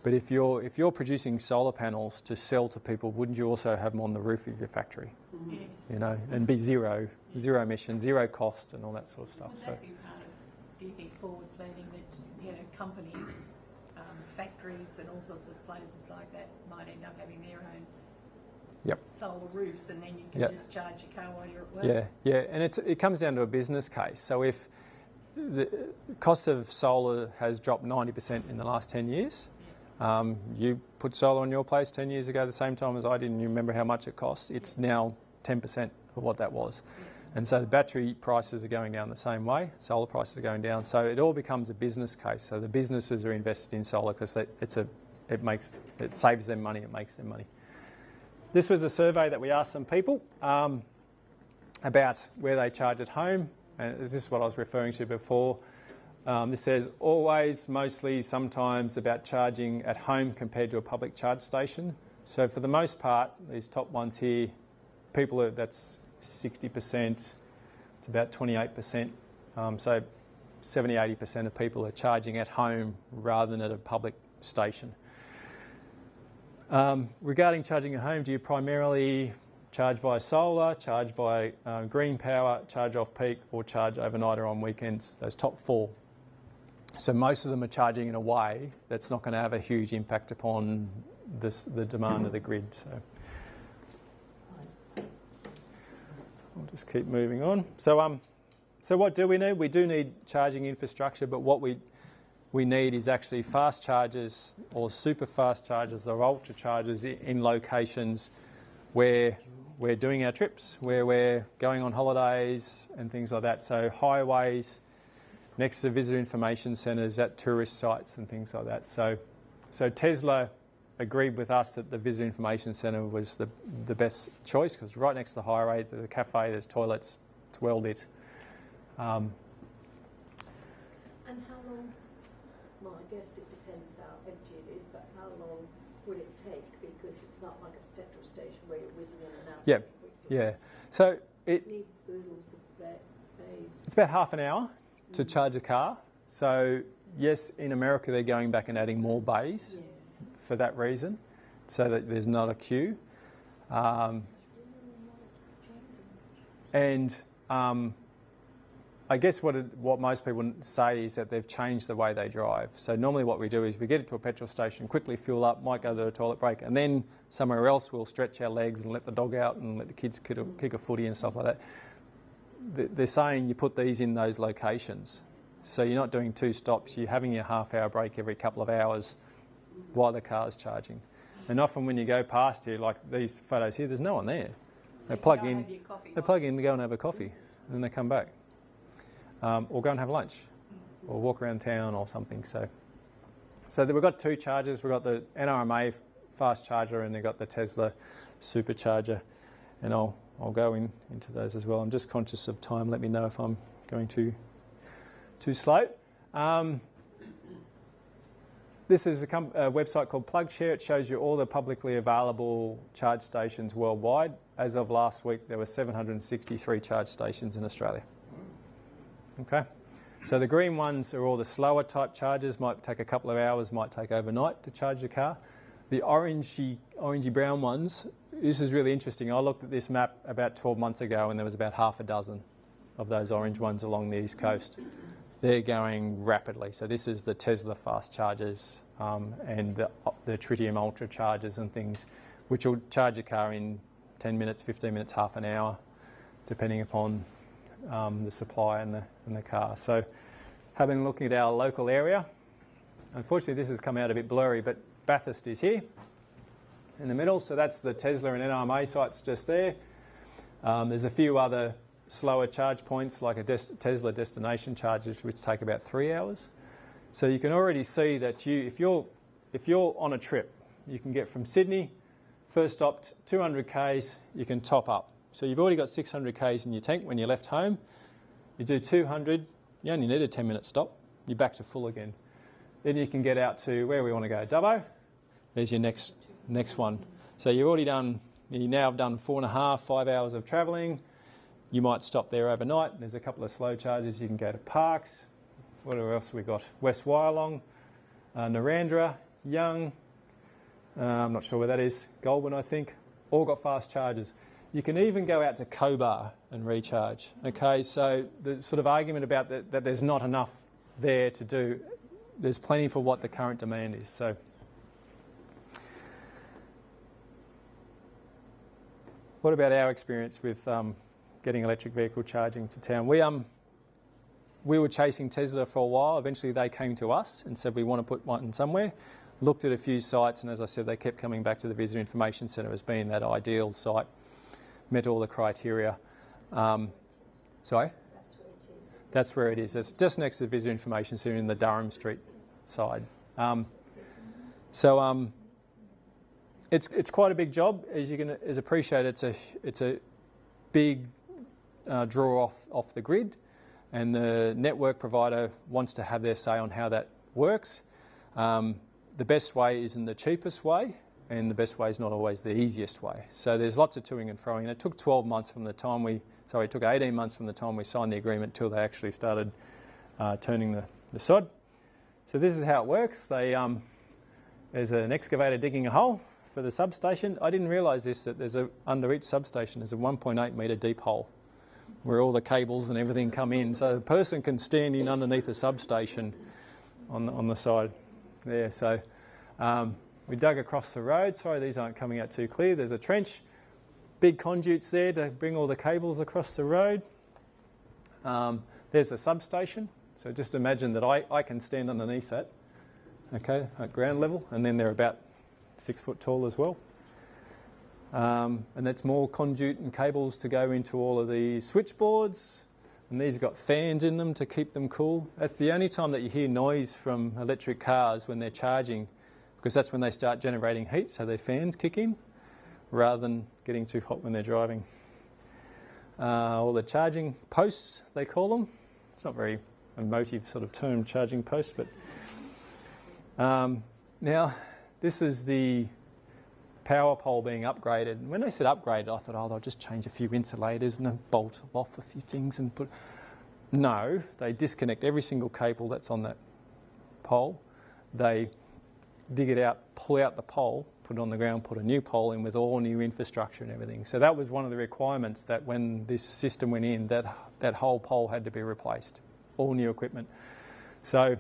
But if you're producing solar panels to sell to people, wouldn't you also have them on the roof of your factory? Yes. You know, and be zero emission, zero cost and all that sort of stuff. Would that be part of, do you think, forward planning that, you know, companies, factories and all sorts of places like that might end up having their own solar roofs, and then you can just charge your car while you're at work? Yeah, and it comes down to a business case. So if the cost of solar has dropped 90% in the last 10 years, you put solar on your place 10 years ago, the same time as I did, and you remember how much it cost. It's now 10% of what that was. And so the battery prices are going down the same way, solar prices are going down. So it all becomes a business case. So the businesses are invested in solar because it saves them money, it makes them money. This was a survey that we asked some people about where they charge at home. And this is what I was referring to before. This says always, mostly, sometimes about charging at home compared to a public charge station. So for the most part, these top ones here, that's 60%, it's about 28%. So 70-80% of people are charging at home rather than at a public station. Regarding charging at home, do you primarily charge via solar, charge via green power, charge off peak, or charge overnight or on weekends? Those top four. So most of them are charging in a way that's not going to have a huge impact upon the demand of the grid. So I'll just keep moving on. So what do we need? We do need charging infrastructure, but what we need is actually fast chargers or super fast chargers or ultra chargers in locations where we're doing our trips, where we're going on holidays and things like that. So highways, next to visitor information centres, at tourist sites and things like that. So Tesla agreed with us that the visitor information centre was the best choice because right next to the highway there's a cafe, there's toilets, it's well lit. And how long, well, I guess it depends how empty it is, but how long would it take? Because it's not like a petrol station where you're whizzing in and out. Yeah. So need oodles of bays. It's about half an hour to charge a car. So yes, in America they're going back and adding more bays for that reason, so that there's not a queue. I guess what most people say is that they've changed the way they drive. So normally what we do is we get to a petrol station, quickly fuel up, might go to the toilet break, and then somewhere else we'll stretch our legs and let the dog out and let the kids kick a footy and stuff like that. They're saying you put these in those locations. So you're not doing 2 stops, you're having your half-hour break every couple of hours while the car's charging. And often when you go past here, like these photos here, there's no one there. They plug in, to go and have a coffee, and then they come back. Or go and have lunch, or walk around town or something. So we've got 2 chargers. We've got the NRMA fast charger and they've got the Tesla supercharger. And I'll go into those as well. I'm just conscious of time. Let me know if I'm going too slow. This is a website called PlugShare. It shows you all the publicly available charge stations worldwide. As of last week, there were 763 charge stations in Australia. Okay, so the green ones are all the slower type chargers, might take a couple of hours, might take overnight to charge your car. The orangey brown ones, this is really interesting. I looked at this map about 12 months ago and there was about half a dozen of those orange ones along the east coast. They're going rapidly. So this is the Tesla fast chargers and the Tritium ultra chargers and things, which will charge your car in 10 minutes, 15 minutes, half an hour, depending upon the supply and the car. So having a look at our local area, unfortunately this has come out a bit blurry, but Bathurst is here in the middle, so that's the Tesla and NRMA sites just there. There's a few other slower charge points like a Tesla destination charges which take about 3 hours. So you can already see that if you're on a trip, you can get from Sydney, first stop 200 k's, you can top up. So you've already got 600 k's in your tank when you left home. You do 200, you only need a 10-minute stop. You're back to full again. Then you can get out to where we want to go, Dubbo. There's your next one. So you now have done 4.5, 5 hours of travelling. You might stop there overnight. There's a couple of slow charges. You can go to Parks. What else have we got? West Wyalong, Narrandera, Young. I'm not sure where that is. Goulburn, I think. All got fast charges. You can even go out to Cobar and recharge. Okay, so the sort of argument about that there's not enough there to do, there's plenty for what the current demand is. So what about our experience with getting electric vehicle charging to town? We were chasing Tesla for a while. Eventually they came to us and said we want to put one somewhere. Looked at a few sites, and as I said, they kept coming back to the Visitor Information Centre as being that ideal site. Met all the criteria. Sorry? That's where it is. That's where it is. It's just next to the Visitor Information Centre in the Durham Street side. It's quite a big job. As you can appreciate, it's a big draw off the grid, and the network provider wants to have their say on how that works. The best way isn't the cheapest way, and the best way is not always the easiest way. So there's lots of toing and froing, and it took 12 months from the time it took 18 months from the time we signed the agreement till they actually started turning the sod. So this is how it works. There's an excavator digging a hole for the substation. I didn't realise this, that under each substation there's a 1.8 metre deep hole where all the cables and everything come in. So the person can stand in underneath the substation on the side there. So we dug across the road. Sorry, these aren't coming out too clear. There's a trench, big conduits there to bring all the cables across the road. There's the substation. So just imagine that I can stand underneath that, okay, at ground level, and then they're about 6 foot tall as well. And that's more conduit and cables to go into all of the switchboards, and these have got fans in them to keep them cool. That's the only time that you hear noise from electric cars, when they're charging, because that's when they start generating heat, so their fans kick in rather than getting too hot when they're driving. All the charging posts, they call them. It's not very emotive sort of term, charging posts, but now this is the power pole being upgraded. And when they said upgraded, I thought, they'll just change a few insulators and bolt off a few things and put... No, they disconnect every single cable that's on that pole. They dig it out, pull out the pole, put it on the ground, put a new pole in with all new infrastructure and everything. So that was one of the requirements, that when this system went in, that whole pole had to be replaced, all new equipment. So,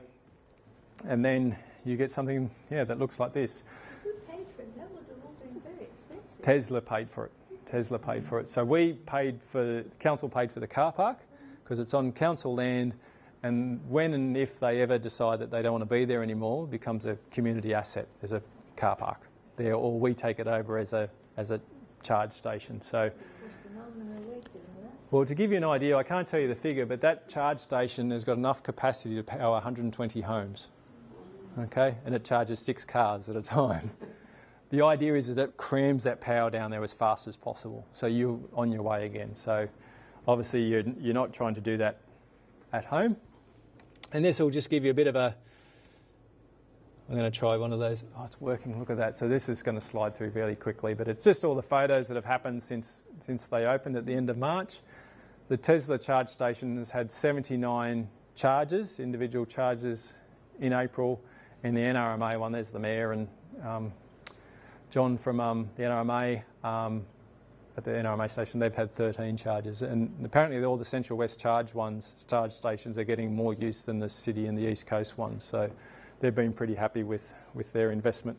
and then you get something, that looks like this. Who paid for it? That would have all been very expensive. Tesla paid for it. Tesla paid for it. So council paid for the car park, because it's on council land, and when and if they ever decide that they don't want to be there anymore, it becomes a community asset. There's a car park there, or we take it over as a charge station. So, well, to give you an idea, I can't tell you the figure, but that charge station has got enough capacity to power 120 homes. Okay, and it charges 6 cars at a time. The idea is that it crams that power down there as fast as possible, so you're on your way again. So obviously you're not trying to do that at home. And this will just give you a bit of a... I'm going to try one of those. Oh, it's working, look at that. So this is going to slide through fairly quickly, but it's just all the photos that have happened since they opened at the end of March. The Tesla charge station has had 79 charges, individual charges in April. In the NRMA one, there's the Mayor and John from the NRMA. At the NRMA station, they've had 13 charges, and apparently all the Central West charge stations are getting more use than the City and the East Coast ones. So they've been pretty happy with their investment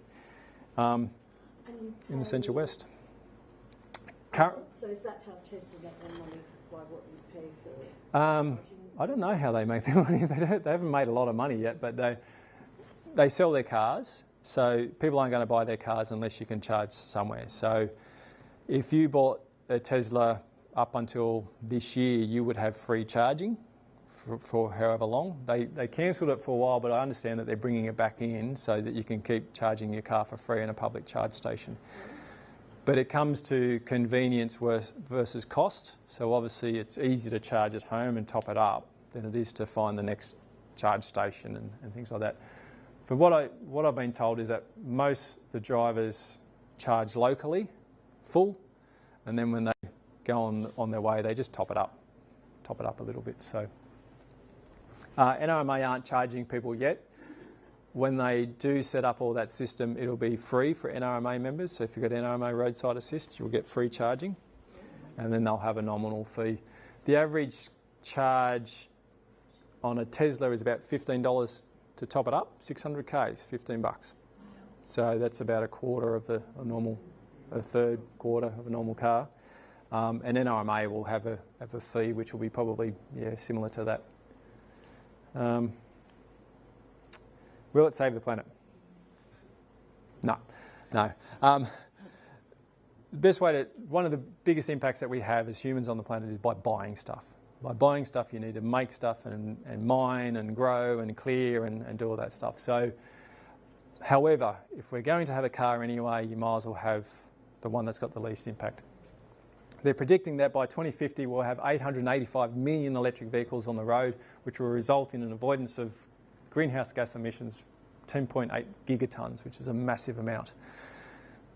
in the Central West. So is that how Tesla get their money justify what you pay for? I don't know how they make their money. They haven't made a lot of money yet, but they sell their cars. So people aren't going to buy their cars unless you can charge somewhere. So if you bought a Tesla up until this year, you would have free charging for however long. They cancelled it for a while, but I understand that they're bringing it back in so that you can keep charging your car for free in a public charge station. But it comes to convenience versus cost. So obviously it's easier to charge at home and top it up than it is to find the next charge station and things like that. From what I've been told is that most the drivers charge locally, full, and then when they go on their way, they just top it up a little bit. So NRMA aren't charging people yet. When they do set up all that system, it'll be free for NRMA members. So if you've got NRMA roadside assist, you'll get free charging, and then they'll have a nominal fee. The average charge on a Tesla is about $15 to top it up. 600 Ks, $15. So that's about a third quarter of a normal car. And NRMA will have a fee which will be probably similar to that. Will it save the planet? No. One of the biggest impacts that we have as humans on the planet is by buying stuff. By buying stuff, you need to make stuff and mine and grow and clear and do all that stuff. So, however, if we're going to have a car anyway, you might as well have the one that's got the least impact. They're predicting that by 2050 we'll have 885 million electric vehicles on the road, which will result in an avoidance of greenhouse gas emissions 10.8 gigatons, which is a massive amount.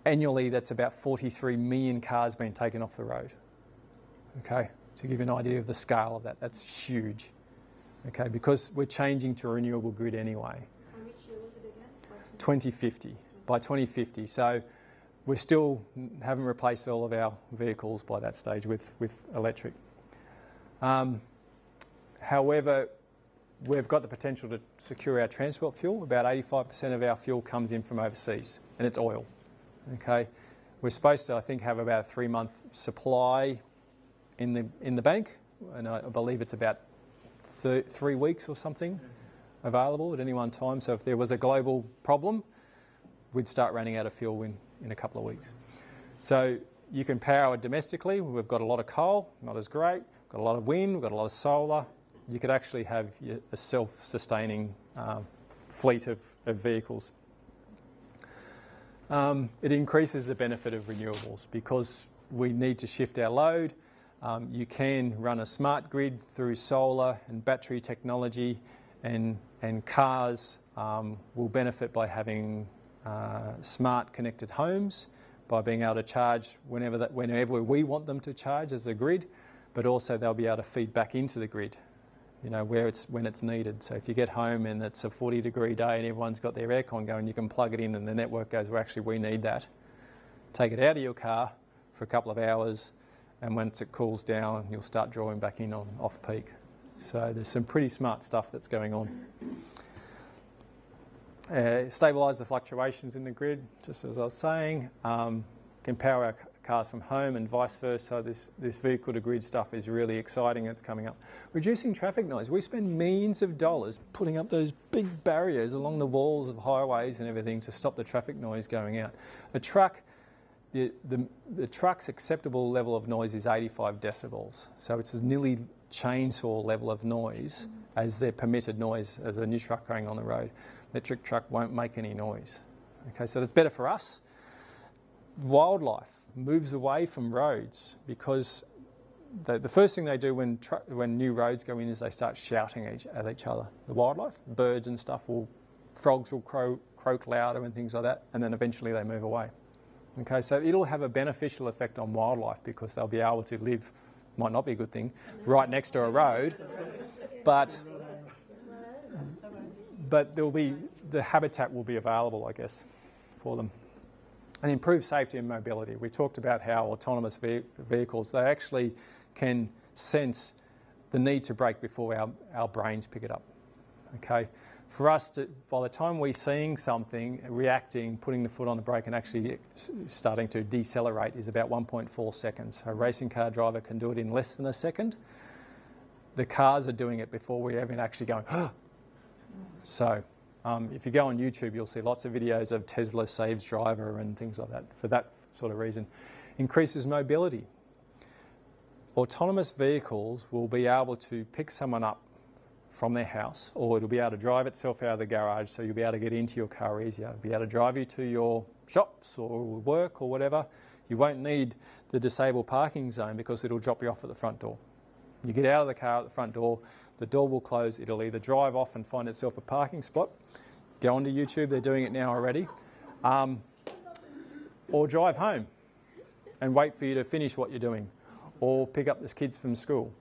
Annually, that's about 43 million cars being taken off the road. Okay, to give you an idea of the scale of that, that's huge. Okay, because we're changing to a renewable grid anyway. How much year was it again? 2050. By 2050. So we still haven't replaced all of our vehicles by that stage with electric. However, we've got the potential to secure our transport fuel. About 85% of our fuel comes in from overseas, and it's oil. Okay, we're supposed to, I think, have about a 3-month supply in the bank, and I believe it's about 3 weeks or something available at any one time. So if there was a global problem, we'd start running out of fuel in a couple of weeks. So you can power it domestically. We've got a lot of coal, not as great. We've got a lot of wind, we've got a lot of solar. You could actually have a self-sustaining fleet of vehicles. It increases the benefit of renewables because we need to shift our load. You can run a smart grid through solar and battery technology, and cars will benefit by having smart connected homes, by being able to charge whenever we want them to charge as a grid, but also they'll be able to feed back into the grid, when it's needed. So if you get home and it's a 40-degree day and everyone's got their aircon going, you can plug it in and the network goes, well, actually, we need that. Take it out of your car for a couple of hours, and once it cools down, you'll start drawing back in on off-peak. So there's some pretty smart stuff that's going on. Stabilise the fluctuations in the grid, just as I was saying. Can power our cars from home and vice versa. This vehicle-to-grid stuff is really exciting. It's coming up. Reducing traffic noise. We spend millions of dollars putting up those big barriers along the walls of highways and everything to stop the traffic noise going out. A truck, the truck's acceptable level of noise is 85 decibels. So it's a nearly chainsaw level of noise as their permitted noise as a new truck going on the road. Electric truck won't make any noise. Okay, so that's better for us. Wildlife moves away from roads because the first thing they do when new roads go in is they start shouting at each other. The wildlife, birds and stuff, frogs will croak louder and things like that, and then eventually they move away. Okay, so it'll have a beneficial effect on wildlife because they'll be able to live, might not be a good thing, right next to a road, but the habitat will be available, I guess, for them. And improve safety and mobility. We talked about how autonomous vehicles, they actually can sense the need to brake before our brains pick it up. Okay, for us to, by the time we're seeing something, reacting, putting the foot on the brake and actually starting to decelerate is about 1.4 seconds. A racing car driver can do it in less than a second. The cars are doing it before we're even actually going, oh. So if you go on YouTube, you'll see lots of videos of Tesla saves driver and things like that for that sort of reason. Increases mobility. Autonomous vehicles will be able to pick someone up from their house, or it'll be able to drive itself out of the garage, so you'll be able to get into your car easier. It'll be able to drive you to your shops or work or whatever. You won't need the disabled parking zone because it'll drop you off at the front door. You get out of the car at the front door, the door will close, it'll either drive off and find itself a parking spot, go onto YouTube, they're doing it now already, or drive home and wait for you to finish what you're doing, or pick up the kids from school,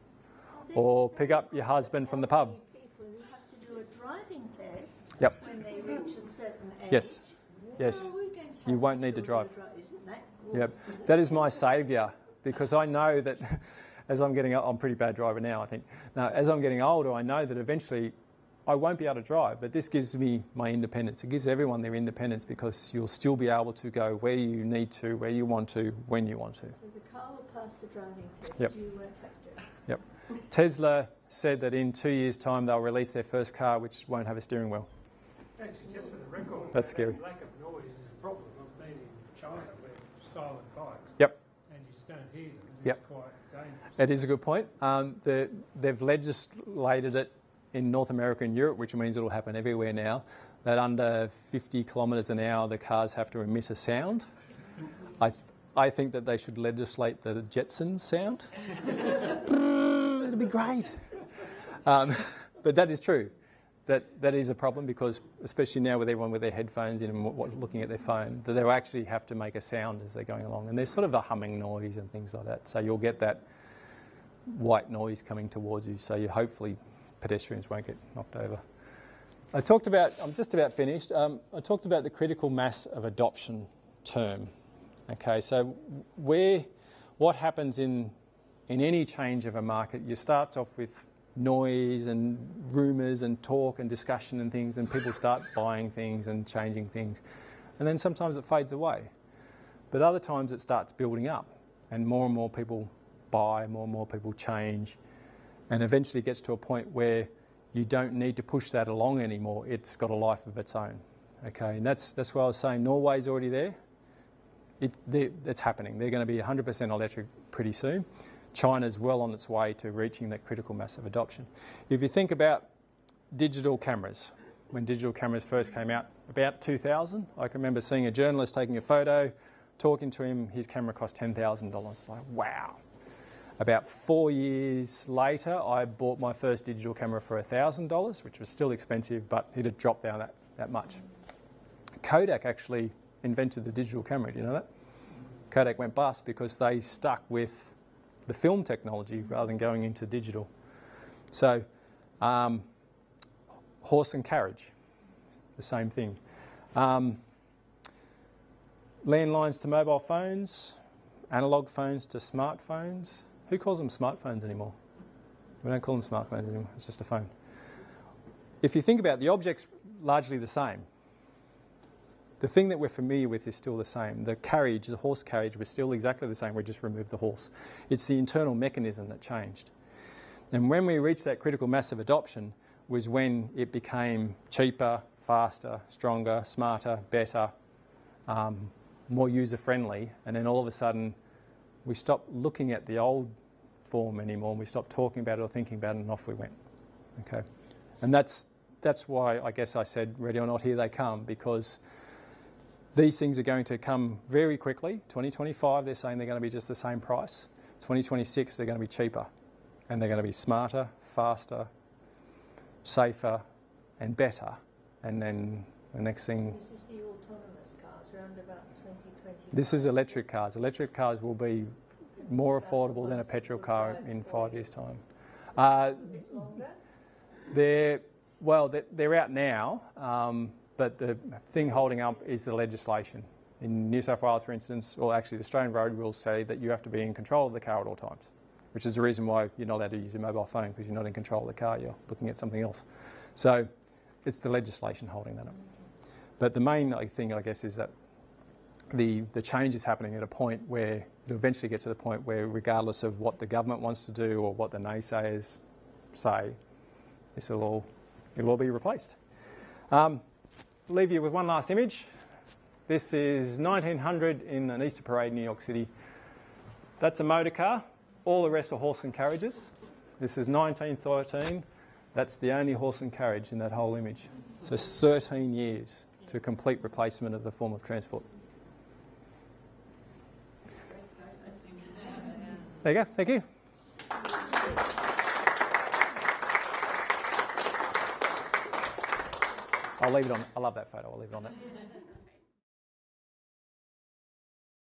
or pick up your husband from the pub. People who have to do a driving test Yep. when they reach a certain age. Yes. Yes. How are we going to You have won't need to children drive. Isn't that cool? Yep. That is my saviour, because I know that as I'm getting I'm a pretty bad driver now, I think. Now, as I'm getting older, I know that eventually I won't be able to drive, but this gives me my independence. It gives everyone their independence because you'll still be able to go where you need to, where you want to, when you want to. So the car will pass the driving test, Yep. you won't have to. Yep. Tesla said that in 2 years' time they'll release their first car which won't have a steering wheel. Actually, just for the record, That's scary. lack of noise is a problem. I've been in China where silent bikes, Yep. and you just don't hear them. And Yep. It's quite dangerous. It is a good point. They've legislated it in North America and Europe, which means it'll happen everywhere now, that under 50 kilometres an hour the cars have to emit a sound. I think that they should legislate the Jetson sound. It'll be great. But that is true. That is a problem because, especially now with everyone with their headphones in and looking at their phone, that they'll actually have to make a sound as they're going along. And there's sort of a humming noise and things like that. So you'll get that white noise coming towards you. So you hopefully pedestrians won't get knocked over. I'm just about finished. I talked about the critical mass of adoption term. Okay, so what happens in any change of a market, you start off with noise and rumours and talk and discussion and things, and people start buying things and changing things. And then sometimes it fades away. But other times it starts building up and more people buy, more and more people change, and eventually it gets to a point where you don't need to push that along anymore. It's got a life of its own. Okay, and that's why I was saying Norway's already there. It's happening. They're going to be 100% electric pretty soon. China's well on its way to reaching that critical mass of adoption. If you think about digital cameras, when digital cameras first came out, about 2000, I can remember seeing a journalist taking a photo, talking to him, his camera cost $10,000. Like, wow. About 4 years later, I bought my first digital camera for $1,000, which was still expensive, but it had dropped down that much. Kodak actually invented the digital camera, do you know that? Kodak went bust because they stuck with the film technology rather than going into digital. So, horse and carriage, the same thing. Landlines to mobile phones, analogue phones to smartphones. Who calls them smartphones anymore? We don't call them smartphones anymore, it's just a phone. If you think about it, the object's largely the same. The thing that we're familiar with is still the same. The carriage, the horse carriage, was still exactly the same. We just removed the horse. It's the internal mechanism that changed. And when we reached that critical mass of adoption was when it became cheaper, faster, stronger, smarter, better, more user-friendly. And then all of a sudden, we stopped looking at the old form anymore. We stopped talking about it or thinking about it, and off we went. Okay, and that's why I guess I said, ready or not, here they come, because these things are going to come very quickly. 2025, they're saying they're going to be just the same price. 2026, they're going to be cheaper. And they're going to be smarter, faster, safer, and better. And then the next thing... This is the autonomous cars around about 2020. This is electric cars. Electric cars will be more affordable than a petrol car in 5 years' time. A bit longer? They're out now. But the thing holding up is the legislation. In New South Wales, for instance, or actually the Australian road rules say that you have to be in control of the car at all times, which is the reason why you're not allowed to use your mobile phone, because you're not in control of the car, you're looking at something else. So it's the legislation holding that up. But the main thing, I guess, is that the change is happening at a point where it'll eventually get to the point where, regardless of what the government wants to do or what the naysayers say, it'll all be replaced. Leave you with one last image. This is 1900 in an Easter parade in New York City. That's a motor car. All the rest are horse and carriages. This is 1913. That's the only horse and carriage in that whole image. So 13 years to complete replacement of the form of transport. There you go. Thank you. I'll leave it on. I love that photo. I'll leave it on that.